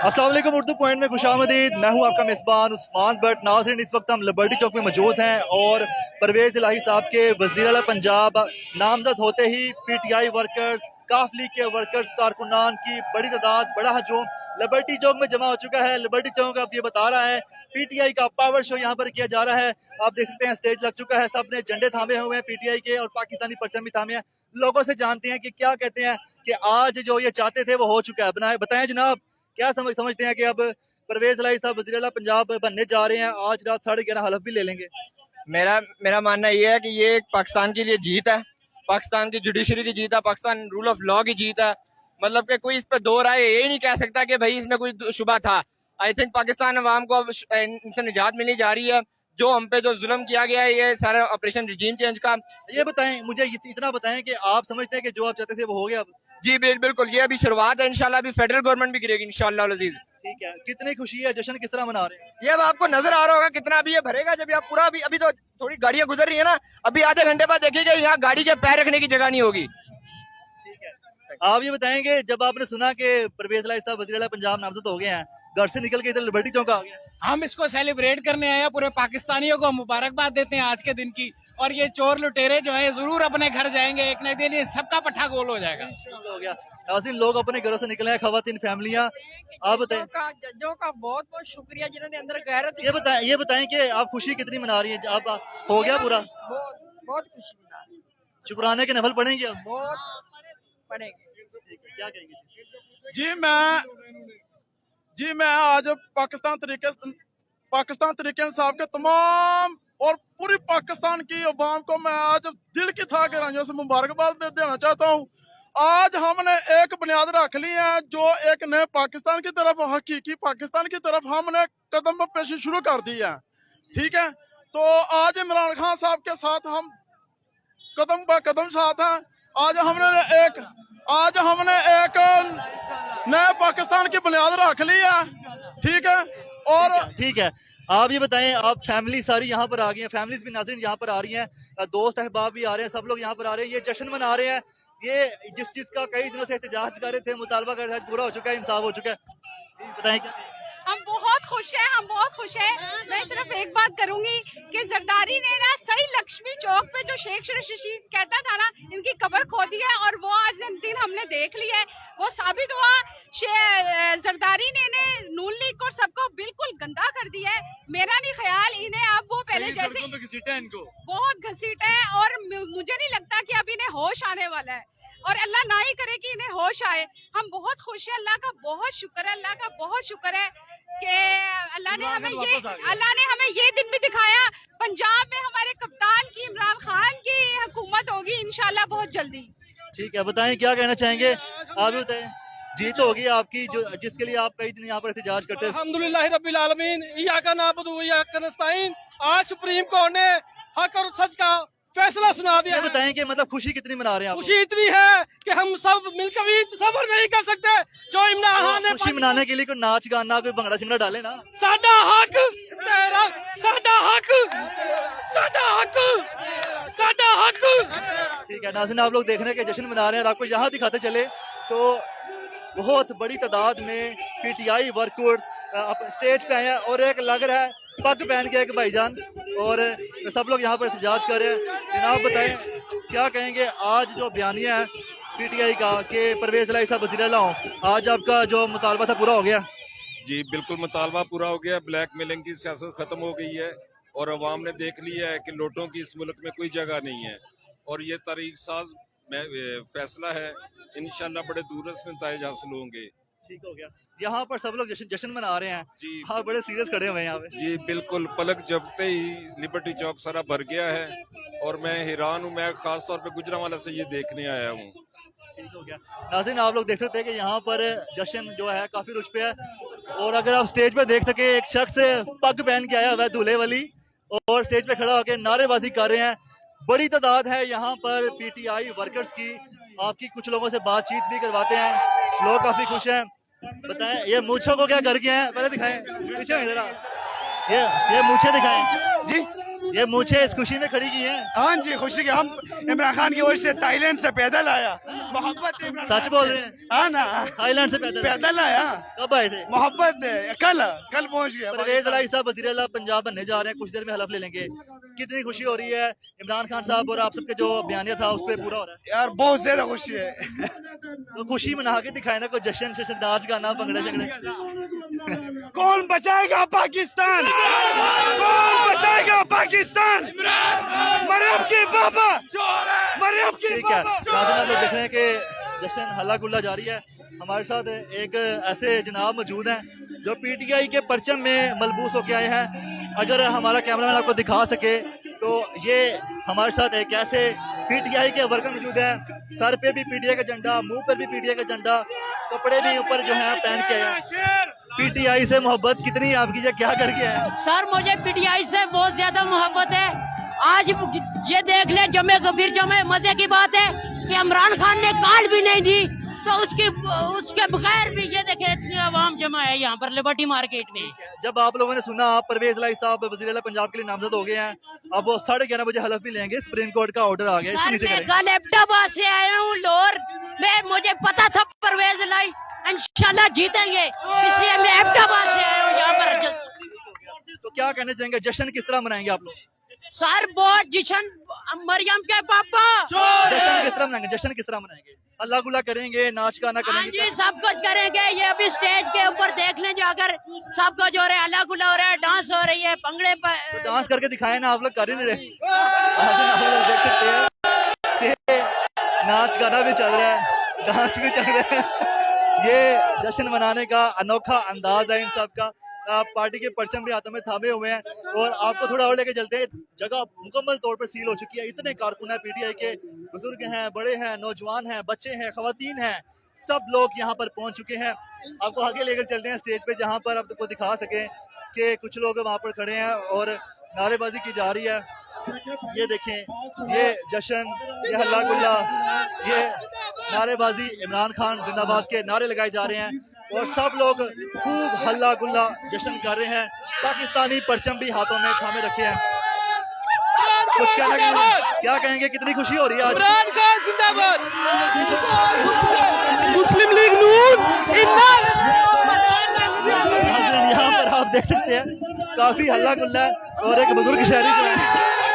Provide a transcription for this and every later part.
अस्सलाम वालेकुम, उर्दू पॉइंट में खुशामदीद। मैं हूं आपका मेज़बान उस्मान बट। नाज़रीन, इस वक्त हम लिबर्टी चौक में मौजूद हैं और परवेज़ इलाही साहब के वज़ीर आला पंजाब नामज़द होते ही PTI वर्कर्स, काफ लीग के वर्कर्स, कारकुनान की बड़ी तादाद, बड़ा हजूम लिबर्टी चौक में जमा हो चुका है। लिबर्टी चौक अब ये बता रहा है PTI का पावर शो यहाँ पर किया जा रहा है। आप देख सकते हैं स्टेज लग चुका है, सब ने झंडे थामे हुए हैं PTI के और पाकिस्तानी परचम भी थामे हैं। लोगों से जानते हैं कि क्या कहते हैं कि आज जो ये चाहते थे वो हो चुका है। बताएं जनाब, क्या समझते हैं कि अब परवेज इलाही साहब वज़ीर आला पंजाब बनने जा रहे हैं, आज रात 11:30 हलफ भी ले लेंगे? मेरा मानना ये है कि ये एक पाकिस्तान के लिए जीत है, पाकिस्तान की जुडिशरी की जीत है, पाकिस्तान रूल ऑफ लॉ की जीत है। मतलब कि कोई इस पर दो राय यही नहीं कह सकता कि भाई इसमें कोई शुबा था। आई थिंक पाकिस्तान अवाम को अब इनसे निजात मिलने जा रही है। जो हम पे जो जुल्म किया गया है, ये सारा ऑपरेशन रिजीम चेंज का। ये बताएं, मुझे इतना बताएं कि आप समझते हैं कि जो आप चाहते थे वो हो गया अब? जी बिल्कुल, ये अभी शुरुआत है। इंशाल्लाह अभी फेडरल गवर्नमेंट भी गिरेगी इंशाल्लाह अज़ीज़। ठीक है, कितनी खुशी है, जश्न किस तरह मना रहे हैं? ये अब आपको नजर आ रहा होगा कितना अभी ये भरेगा जब आप पूरा अभी तो थोड़ी गाड़ियां गुजर रही है ना, अभी आधे घंटे बाद देखिएगा यहाँ गाड़ी के पैर रखने की जगह नहीं होगी। ठीक है, आप ये बताएंगे जब आपने सुना कि परवेज इलाही साहब वज़ीर आला पंजाब नामज़द हो गए हैं, घर से निकल के इधर लिबर्टी चौक आ गए? हम इसको सेलिब्रेट करने आए हैं, पूरे पाकिस्तानियों को मुबारकबाद देते हैं आज के दिन की। और ये चोर लुटेरे जो है जरूर अपने घर जाएंगे, एक न दिन ये सबका पट्टा गोल हो जाएगा। हो गया नाज़रीन, लोग अपने घरों से निकले हैं, खवातीन फैमिलियां। आप बताएं, जजों का बहुत बहुत शुक्रिया जिन्होंने अंदर गैरत। ये बताएं कि आप खुशी कितनी मना रही है? आप हो गया पूरा? बहुत बहुत खुशी मना रही है। शुक्राने के नफल पढ़ेंगे अब? बहुत पढ़ेंगे। क्या कहेंगे? जी मैं आज पाकिस्तान तरीके इंसाफ के तमाम और पूरी पाकिस्तान की अवाम को मैं आज दिल की था गहराइयों से मुबारकबाद देना चाहता हूँ। आज हमने एक बुनियाद रख ली है, जो एक नए पाकिस्तान की तरफ, हकीकी पाकिस्तान की तरफ हमने कदम पेशी शुरू कर दी है। ठीक है, तो आज इमरान खान साहब के साथ हम कदम ब कदम साथ हैं। आज हमने एक नए पाकिस्तान की बुनियाद रख ली है। ठीक है, और ठीक है, आप ये बताएं, आप फैमिली सारी यहाँ पर आ गई हैं, फैमिलीज भी नाज़रीन यहाँ पर आ रही हैं, दोस्त अहबाब भी आ रहे हैं, सब लोग यहाँ पर आ रहे हैं, ये जश्न मना रहे हैं। ये जिस चीज का कई दिनों से एहतजाज कर रहे थे, मुतालबा कर रहे थे, पूरा हो चुका है, इंसाफ हो चुका है। बताएं क्या? हम बहुत खुश हैं। मैं सिर्फ एक बात करूंगी कि जरदारी ने ना सही लक्ष्मी चौक पे जो शेख रशीद कहता था ना, इनकी कब्र खोदी है और वो आज दिन हमने देख लिया है, वो साबित हुआ। जरदारी ने नून लीग को सबको बिल्कुल गंदा कर दिया है। मेरा नहीं ख्याल इन्हें अब वो पहले जैसे इनको बहुत घसीटा है और मुझे नहीं लगता कि अब इन्हें होश आने वाला है, और अल्लाह ना ही करे कि इन्हें होश आए। हम बहुत खुश हैं, अल्लाह का बहुत शुक्र है, अल्लाह का बहुत शुक्र है कि अल्लाह ने हमें ये दिन भी दिखाया। पंजाब में हमारे कप्तान की, इमरान खान की हुकूमत होगी इंशाल्लाह बहुत जल्दी। ठीक है, बताएं क्या कहना चाहेंगे? आप भी बताएं, जीत होगी आपकी जो जिसके लिए आप कई दिन यहाँ पर एहतजाज करते हैं। अल्हम्दुलिल्लाह रब्बिल आलमीन, इय्याका नअबुदु व इय्याका नस्तईन। आज सुप्रीम कोर्ट ने हक और सच का फैसला सुना दिया। बताएं कि मतलब खुशी कितनी मना रहे हैं आप? खुशी इतनी है कि हम सब मिलकर भी सफर नहीं कर सकते। जो इमरान खान ने खुशी मनाने के लिए कोई नाच गाना, कोई भंगड़ा शिंगड़ा डाले ना। साडा हक तेरा, साडा हक, साडा हक, साडा हक। ठीक है नाज़रीन, आप लोग देख रहे हैं कि जश्न मना रहे हैं, और आपको यहाँ दिखाते चले तो बहुत बड़ी तादाद में PTI वर्कर्स स्टेज पे आए हैं, और एक लग रहा है पग पहन के एक भाईजान, और सब लोग यहाँ पर एहतजाज कर रहे हैं। जनाब बताएं क्या कहेंगे, आज जो बयानिया है PTI का कि परवेज इलाही साहब वज़ीर आला हों, आज आपका जो मुतालबा था पूरा हो गया? जी बिल्कुल, मुतालबा पूरा हो गया। ब्लैक मेलिंग की सियासत खत्म हो गई है और अवाम ने देख लिया है कि नोटों की इस मुल्क में कोई जगह नहीं है, और ये तारीख साज फैसला है। इंशाल्लाह बड़े दूरस्थ नतीजे हासिल होंगे। ठीक हो गया, यहाँ पर सब लोग जश्न मना रहे हैं जी। हाँ, बड़े सीरियस खड़े हुए हैं यहाँ पे। जी बिल्कुल, पलक जबते ही लिबर्टी चौक सारा भर गया है, और मैं हैरान हूँ। मैं खास तौर पे गुजरांवाला से ये देखने आया हूँ। ठीक हो गया नाज़रीन, आप लोग देख सकते हैं कि यहाँ पर जश्न जो है काफी रुच पे है, और अगर आप स्टेज पे देख सके, एक शख्स पग पहन के आया हुआ है दूल्हे वाली, और स्टेज पे खड़ा होकर नारेबाजी कर रहे हैं। बड़ी तादाद है यहाँ पर PTI वर्कर्स की। आपकी कुछ लोगों से बातचीत भी करवाते हैं, लोग काफी खुश हैं। बताएं ये मूछों को क्या कर गए हैं, पहले दिखाएं, पीछे इधर ये मूछें दिखाएं जी। ये मुझे इस खुशी में खड़ी की है। हाँ जी, खुशी के हम इमरान खान की वजह से थाईलैंड से पैदल आया, मोहब्बत है इमरान सच खान बोल से। रहे हैं? हाँ ना, थाईलैंड से पैदल आया, कब आए थे? मोहब्बत है, कल पहुंच गया। परवेज इलाही साहब वज़ीर आला पंजाब बनने जा रहे हैं, कुछ देर में हलफ ले लेंगे। कितनी खुशी हो रही है? इमरान खान साहब और आप सबके जो बयानिया था उस पर पूरा हो रहा है यार, बहुत ज्यादा खुशी है। तो खुशी मना के दिखाए ना, कोई जश्न शशन, नाच गाना, भंगड़े शंगड़े। कौन बचाएगा पाकिस्तान? कौन बचाएगा पाकिस्तान? मरियम की पापा, मरियम की ठीक है, पापा। नाज़रीन आप लोग देख रहे हैं कि जश्न हल्ला गुल्ला जारी है। हमारे साथ एक ऐसे जनाब मौजूद हैं जो पीटीआई के परचम में मलबूस होके आए हैं। अगर हमारा कैमरामैन आपको दिखा सके तो ये हमारे साथ एक ऐसे पीटीआई के वर्कर मौजूद हैं, सर पे भी पीटीआई का झंडा, मुंह पर भी पीटीआई का झंडा, कपड़े भी ऊपर जो है पहन के आए हैं। पीटीआई से मोहब्बत कितनी आपकी, जो क्या करके है? सर मुझे पीटीआई से बहुत ज्यादा मोहब्बत है। आज ये देख ले, जमे कबीर जमे। मजे की बात है कि इमरान खान ने कार्ड भी नहीं दी, तो उसके बगैर भी ये देखे इतनी आवाम जमा है यहाँ पर लिबर्टी मार्केट में। जब आप लोगों ने सुना परवेज इलाही साहब वज़ीर आला पंजाब के लिए नामजद हो गए हैं, अब वो 11:30 बजे हलफ भी लेंगे, सुप्रीम कोर्ट का ऑर्डर आ गया, इसको सर नीचे मैं करें। कल एबटाबाद से आया हूँ लाहौर में, मुझे पता था परवेज इलाही इंशाल्लाह जीतेंगे, इसलिए मैं एबटाबाद से आया हूँ यहाँ पर। तो क्या कहना चाहेंगे, जश्न किस तरह मनाएंगे आप लोग? सर बहुत जश्न, मरियम के पापा जश्न किस तरह मनाएंगे? जश्न किस तरह मनाएंगे? अल्लाह गुला करेंगे, नाच गाना हाँ करेंगे? जी, सब कुछ करेंगे। ये अभी स्टेज के ऊपर देख लें जाकर, सब कुछ हो रहा है, अल्लाह गुला हो रहा है, डांस हो रही है, भंगड़े तो डांस करके दिखाए ना, आप लोग कर ही नहीं रहे। आप लोग देख सकते हैं कि नाच गाना भी चल रहा है, डांस भी चल रहा है। ये जश्न मनाने का अनोखा अंदाज है इन सब का। पार्टी के परचम भी हाथों में थामे हुए हैं और आपको थोड़ा और लेके चलते हैं। जगह मुकम्मल तौर पर सील हो चुकी है, इतने कारकुन है पीटीआई के, बुजुर्ग हैं, बड़े हैं, नौजवान हैं, बच्चे हैं, खवातीन हैं, सब लोग यहाँ पर पहुंच चुके हैं। आपको आगे लेकर चलते हैं स्टेज पे, जहाँ पर आपको दिखा सकें कि कुछ लोग वहाँ पर खड़े हैं और नारेबाजी की जा रही है। ये देखें, ये जश्न, ये हल्ला गुल्ला, ये नारेबाजी, इमरान खान जिंदाबाद के नारे लगाए जा रहे हैं और सब लोग खूब हल्ला गुल्ला जश्न कर रहे हैं। पाकिस्तानी परचम भी हाथों में थामे रखे हैं। कुछ क्या कहेंगे, कितनी खुशी हो रही है आज? इमरान खान जिंदाबाद, मुस्लिम लीग नून यहाँ पर आप देख सकते हैं काफी हल्ला गुल्ला है और एक बुजुर्ग शहरी जो है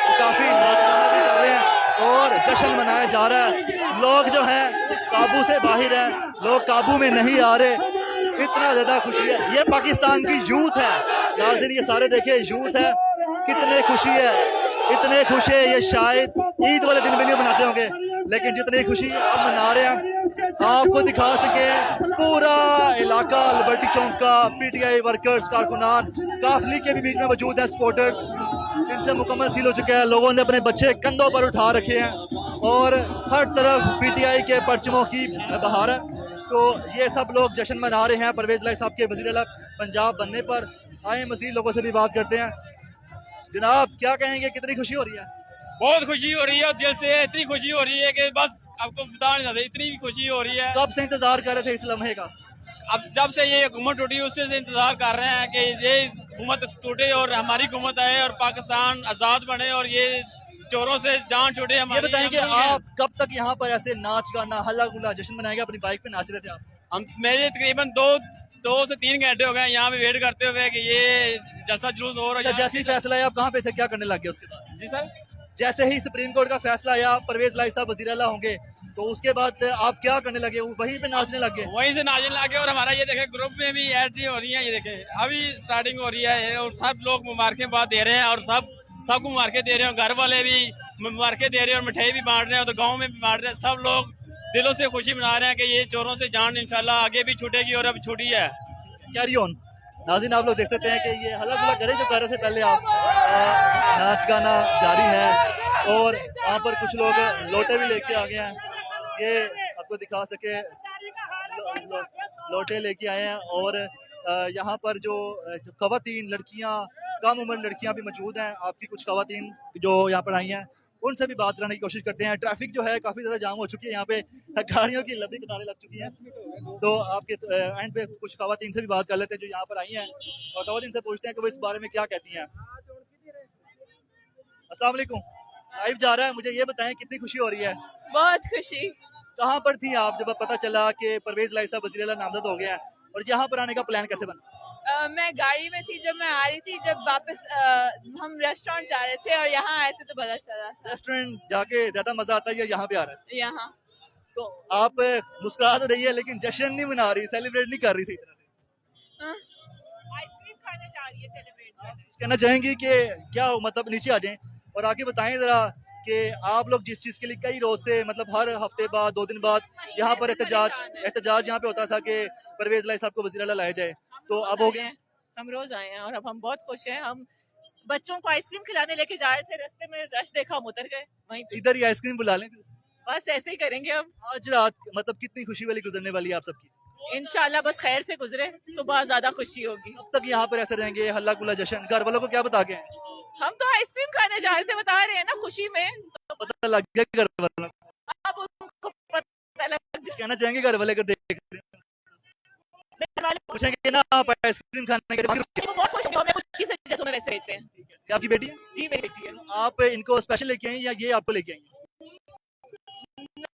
वो काफी नाच गाना भी कर रहे हैं और जश्न मनाया जा रहा है। लोग जो है काबू से बाहर है, लोग काबू में नहीं आ रहे, इतना ज्यादा खुशी है। ये पाकिस्तान की यूथ है नाज़रीन, ये सारे देखिए यूथ है, कितने खुशी है, इतने खुशी है। ये शायद ईद वाले दिन भी नहीं मनाते होंगे, लेकिन जितनी खुशी अब मना रहे हैं। आपको दिखा सके पूरा इलाका लिबर्टी चौक का, पीटीआई वर्कर्स, कारकुनान, काफली के भी बीच में मौजूद है, सपोर्टर, इनसे मुकम्मल सील हो चुके हैं। लोगों ने अपने बच्चे कंधों पर उठा रखे हैं और हर तरफ पीटीआई के परचमों की बहार है। तो ये सब लोग जश्न मना रहे हैं परवेज इलाही साहब के वज़ीर आला पंजाब बनने पर। आए मज़ीद लोगों से भी बात करते हैं। जनाब क्या कहेंगे, कितनी खुशी हो रही है? बहुत खुशी हो रही है, दिल से इतनी खुशी हो रही है कि बस आपको बता नहीं सकते, इतनी खुशी हो रही है। कब से इंतजार कर रहे थे इस लम्हे का? अब जब से ये हुकूमत टूटी उससे से इंतजार कर रहे हैं कि ये हुकूमत टूटे और हमारी हुकूमत आए और पाकिस्तान आजाद बने और ये चोरों से जान छूटे ये हमारी। बताएं कि आप कब तक यहाँ पर ऐसे नाच गाना हल्ला गुल्ला जश्न मनाएंगे? अपनी बाइक पे नाच रहे थे आप? हम मेरे तकरीबन दो से 3 घंटे हो गए यहाँ पे वेट करते हुए कि ये जलसा जुलूस हो रहा है। जैसे ही फैसला आया आप कहाँ पे थे, क्या करने लग गए उसके बाद? जी सर, जैसे ही सुप्रीम कोर्ट का फैसला आया परवेज इलाही साहब वज़ीर आला होंगे, तो उसके बाद आप क्या करने लगे? वहीं पे नाचने लगे? वहीं से नाचने लगे और हमारा ये देखे ग्रुप में भी एंट्री हो रही है, ये देखे अभी स्टार्टिंग हो रही है और सब लोग मुबारकें दे रहे हैं और सबको मुबारकें दे रहे हैं। घर वाले भी मुबारकें दे रहे हैं और मिठाई भी बांट रहे हैं, उधर गाँव में भी बांट रहे हैं। सब लोग दिलों से खुशी मना रहे हैं कि ये चोरों से जान इंशाल्लाह आगे भी छूटेगी और अब छूटी है। Carry on. नाज़रीन आप लोग देख सकते हैं कि ये हल्ला गुल्ला करे जो कर रहे थे पहले आप, नाच गाना जारी है और यहाँ पर कुछ लोग लोटे भी लेके आ गए हैं। ये आपको दिखा सके लोटे लेके आए हैं और यहाँ पर जो खवातीन, लड़कियाँ, कम उम्र लड़कियाँ भी मौजूद हैं। आपकी कुछ खवातीन जो यहाँ पर आई हैं उनसे भी बात करने की कोशिश करते हैं। ट्रैफिक जो है काफ़ी ज़्यादा जाम हो चुकी है, यहाँ पे गाड़ियों की लंबी कतारें लग चुकी हैं। तो आपके एंड पे कुछ खवातीन से भी बात कर लेते हैं जो यहाँ पर आई हैं और खवातीन से पूछते हैं कि वो इस बारे में क्या कहती हैं। अस्सलाम वालेकुम। लाइव जा रहा है, मुझे ये बताएं कितनी खुशी हो रही है? बहुत खुशी। कहाँ पर थी आप जब पता चला कि परवेज इलाही साहब वज़ीर आला नामजद हो गया है, और यहाँ पर आने का प्लान कैसे बना? मैं गाड़ी में थी जब मैं आ रही थी, जब वापस हम रेस्टोरेंट जा रहे थे और यहाँ आए थे तो पता चला। रेस्टोरेंट जाके ज्यादा मजा आता है या यहाँ पे आ रहा है? यहाँ तो आप मुस्कुरा तो रही है लेकिन जश्न नहीं मना रही, सेलिब्रेट नहीं कर रही सही तरह से। आइसक्रीम खाने जा रही है सेलिब्रेट करने। कहना चाहेंगी कि क्या हो, मतलब नीचे आ जाएं और आके बताएं जरा कि आप लोग जिस चीज के लिए कई रोज से, मतलब हर हफ्ते बाद 2 दिन बाद यहाँ पर एहतजाज यहाँ पे होता था कि परवेज इलाही साहब को वज़ीर आला लाया जाए, तो अब हो गया। हम रोज आए हैं और अब हम बहुत खुश हैं। हम बच्चों को आइसक्रीम खिलाने लेके जा रहे थे, रास्ते में रश देखा, हम उतर गए वहीं पे। इधर ही आइसक्रीम बुला लें। बस ऐसे ही करेंगे अब आज रात मतलब कितनी खुशी वाली गुजरने वाली है आप सबकी? इंशाल्लाह, बस खैर से गुजरे, सुबह ज्यादा खुशी होगी। अब तक यहाँ पर ऐसे रहेंगे, हल्ला गुल्ला जश्न, घर वालों को क्या बता के आए? हम तो आइसक्रीम खाने जा रहे थे, बता रहे हैं ना, खुशी में। पता लग गया घर वालों को? अब उनको पता लग कुछ कहना चाहेंगे घर वाले अगर देख रहे हैं? जाए। पूछेंगे ना आप आइसक्रीम खाने के बाद? वो बहुत खुश हैं, हमें खुशी से जैसे में वैसे भेजते हैं। क्या आपकी बेटी है? जी मेरी बेटी है। आप इनको स्पेशल लेके आई या ये आपको लेके आई?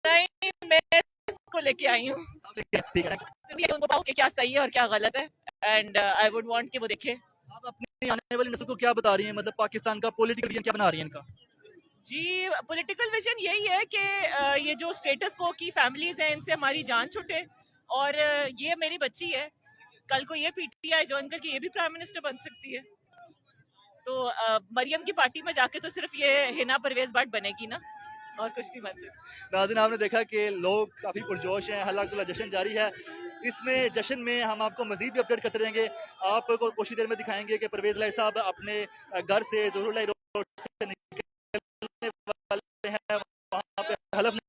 नहीं, मैं इसको लेके आई हूँ। आप लेके आई, ठीक है। ये उनको बताओ कि क्या सही है और क्या गलत है, एंड आई वुड वांट कि वो देखे। आप अपनी आने वाली नस्ल को क्या बता रही हैं, मतलब पाकिस्तान का पॉलिटिकल विजन क्या बना रही हैं इनका? जी, पॉलिटिकल विजन यही है कि ये जो स्टेटस को की फैमिलीज हैं, इनसे हमारी जान छूटे। और ये मेरी बच्ची है, कल को ये पीटीआई ज्वाइन करके ये भी प्राइम मिनिस्टर बन सकती है। तो मरियम की पार्टी में जाके तो सिर्फ ये हिना परवेज भट्ट बनेगी ना, और कुछ नहीं बन सकती। नाज़रीन, आपने देखा कि लोग काफ़ी पुरजोश हैं, हल्ला गुल्ला जश्न जारी है। इसमें जश्न में हम आपको मजीद भी अपडेट करते रहेंगे। आपको कुछ ही देर में दिखाएंगे कि परवेज इलाही साहब अपने घर से ज़हूरुल्लाह रोड से निकले